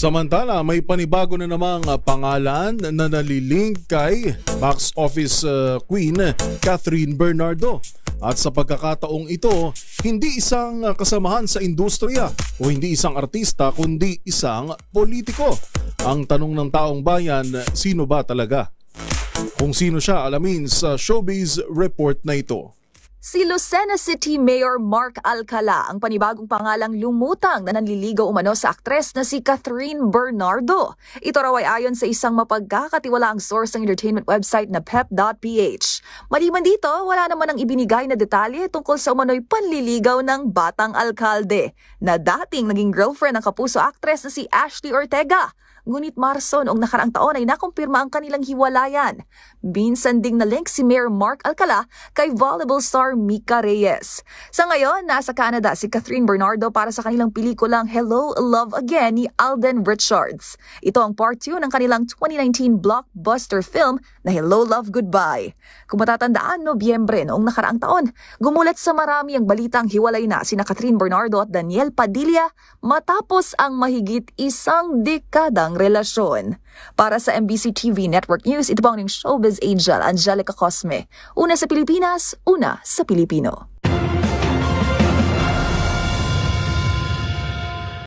Samantala, may panibago na namang pangalan na nalilink kay box office queen Catherine Bernardo. At sa pagkakataong ito, hindi isang kasamahan sa industriya o hindi isang artista kundi isang politiko. Ang tanong ng taong bayan, sino ba talaga? Kung sino siya, alamin sa Showbiz Report na ito. Si Lucena City Mayor Mark Alcala ang panibagong pangalang lumutang na nanliligaw umano sa aktres na si Catherine Bernardo. Ito raw ay ayon sa isang mapagkakatiwalaang source ng entertainment website na pep.ph. Maliban dito, wala naman ang ibinigay na detalye tungkol sa umano'y panliligaw ng batang alkalde na dating naging girlfriend ng kapuso aktres na si Ashley Ortega. Ngunit Marso noong nakaraang taon ay nakumpirma ang kanilang hiwalayan. Minsan ding na-link si Mayor Mark Alcala kay volleyball star Mika Reyes. Sa ngayon, nasa Canada si Catherine Bernardo para sa kanilang pelikulang Hello, Love Again ni Alden Richards. Ito ang part 2 ng kanilang 2019 blockbuster film na Hello, Love, Goodbye. Kung matatandaan, Nobyembre noong nakaraang taon, gumulat sa marami ang balitang hiwalay na sina Catherine Bernardo at Daniel Padilla matapos ang mahigit isang dekadang relasyon. Para sa MBC TV Network News, ito po ang Showbiz Angel Angelica Cosme. Una sa Pilipinas, una sa Pilipino.